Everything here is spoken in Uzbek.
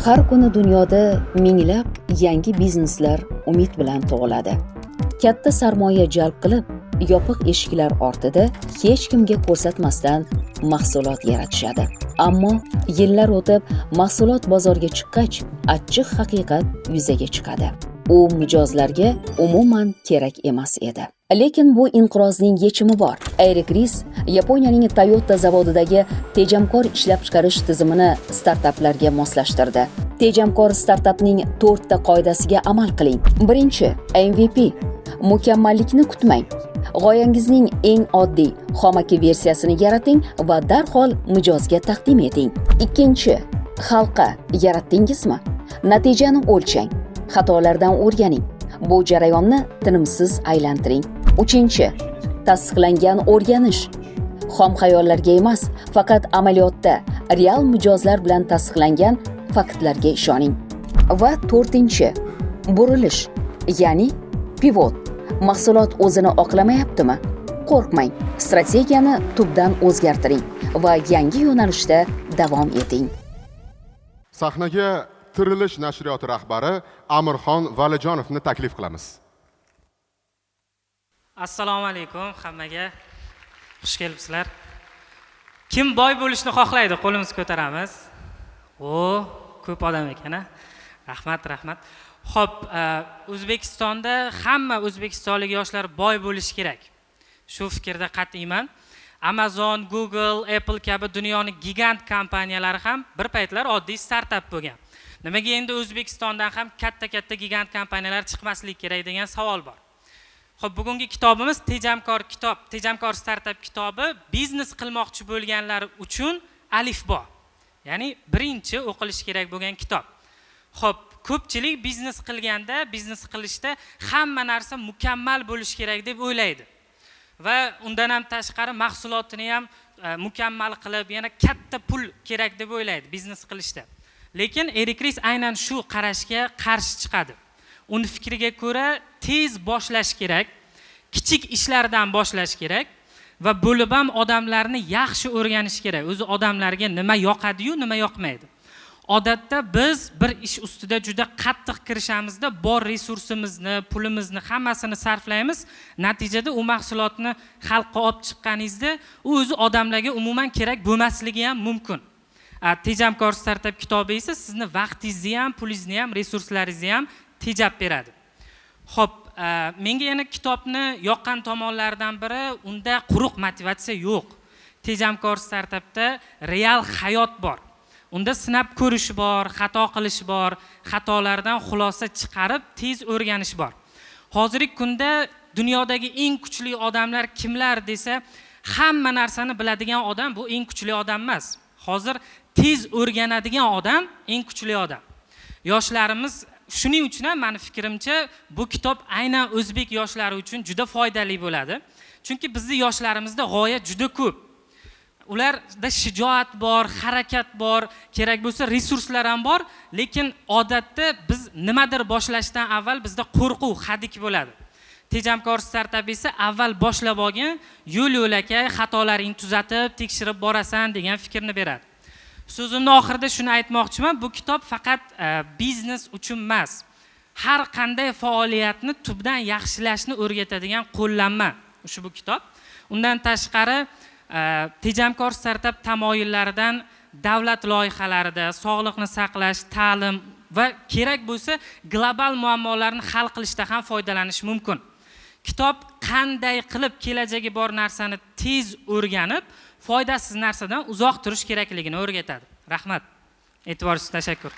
Har kuni dunyoda minglab yangi bizneslar umid bilan tug'iladi. Katta sarmoya jalb qilib, yopiq eshiklar ortida hech kimga ko'rsatmasdan mahsulot yaratishadi. Ammo yillar o'tib, mahsulot bozorga chiqqach, achchiq haqiqat yuzaga chiqadi. U mijozlarga umuman kerak emas edi. Lekin bu inqirozning yechimi bor. Airikris Yaponiyaning Toyota zavodidagi tejamkor ishlab chiqarish tizimini startaplarga moslashtirdi. Tejamkor startapning 4 ta qoidasiga amal qiling. Birinchi, MVP. Mukammallikni kutmang. G'oyangizning eng oddiy, xomaki versiyasini yarating va darhol mijozga taqdim eting. Ikkinchi, xalqa yaratdingizmi? Natijani o'lchang. Xatolardan o'rganing. Bu jarayonni tinimsiz aylantiring. Uchinchi, tasdiqlangan o'rganish. Xom xayollarga emas, faqat amaliyotda real mijozlar bilan tasdiqlangan faktlarga ishoning. Va to'rtinchi, burilish, ya'ni pivot. Mahsulot o'zini oqlamayaptimi? Qo'rqmang, strategiyani tubdan o'zgartiring va yangi yo'nalishda davom eting. Sahnaga Tirilish nashriyoti rahbari Amirxon Valijonovni taklif qilamiz. Assalomu alaykum hammaga. Xush kelibsizlar. Kim boy bo'lishni xohlaydi? Qo'limizni ko'taramiz. Ko'p odam ekan-a. Rahmat. Xo'p, O'zbekistonda hamma o'zbekistonlik yoshlar boy bo'lishi kerak. Shu fikrda qat'iyman. Amazon, Google, Apple kabi dunyoning gigant kompaniyalari ham bir paytlar oddiy startap bo'lgan. Nimaga endi O'zbekistondan ham katta gigant kompaniyalar chiqmasligi kerak degan savol bor. Xo'p, bugungi kitobimiz Tejamkor startap kitobi biznes qilmoqchi bo'lganlar uchun alifbo. Ya'ni birinchi o'qilish kerak bo'lgan kitob. Xo'p, ko'pchilik biznes qilishda hamma narsa mukammal bo'lishi kerak deb o'ylaydi. Va undan ham tashqari mahsulotini ham mukammal qilib, yana katta pul kerak deb o'ylaydi biznes qilishda. Lekin Airikris aynan shu qarashga qarshi chiqadi. Uning fikriga ko'ra, tez boshlash kerak, kichik ishlardan boshlash kerak va bo'lib ham odamlarni yaxshi o'rganish kerak. O'zi odamlarga nima yoqadi-yu, nima yoqmaydi. Odatda biz bir ish ustida juda qattiq kirishamizda, bor resursimizni, pulimizni hammasini sarflaymiz. Natijada u mahsulotni xalqqa olib chiqqaningizda, u o'zi odamlarga umuman kerak bo'lmasligi ham mumkin. Tejamkor startap kitobi esa sizni vaqtingizni ham, pulingizni ham, resurslaringizni ham tejab beradi. Xo'p, menga yana kitobni yoqqan tomonlardan biri, unda quruq motivatsiya yo'q. Tejamkor startapda real hayot bor. Unda sinab ko'rish bor, xato qilish bor, xatolardan xulosa chiqarib tez o'rganish bor. Hozirgi kunda dunyodagi eng kuchli odamlar kimlar desa, hamma narsani biladigan odam bu eng kuchli odam emas. Hozir tez o'rganadigan odam eng kuchli odam. Yoshlarimiz shuning uchun ham meni fikrimcha bu kitob aynan o'zbek yoshlari uchun juda foydali bo'ladi. Chunki bizning yoshlarimizda g'oya juda ko'p. Ularda shijoat bor, harakat bor, kerak bo'lsa resurslar ham bor, lekin odatda biz nimadir boshlashdan avval bizda qo'rquv, hadik bo'ladi. Tejamkor startap esa avval boshlab olgin, yo'l-yo'lakay xatolaringni tuzatib, tekshirib borasan degan fikrni beradi. So'zimning oxirida shuni aytmoqchiman, bu kitob faqat biznes uchun emas, har qanday faoliyatni tubdan yaxshilashni o'rgatadigan qo'llanma ushbu kitob. Undan tashqari Tejamkor startap tamoyillaridan davlat loyihalarida sog'liqni saqlash, ta'lim va kerak bo'lsa global muammolarni hal qilishda ham foydalanish mumkin. Kitob qanday qilib kelajagi bor narsani tez o'rganib, foydasiz narsadan uzoq turish kerakligini o'rgatadi. Rahmat. E'tiboringiz uchun tashakkur.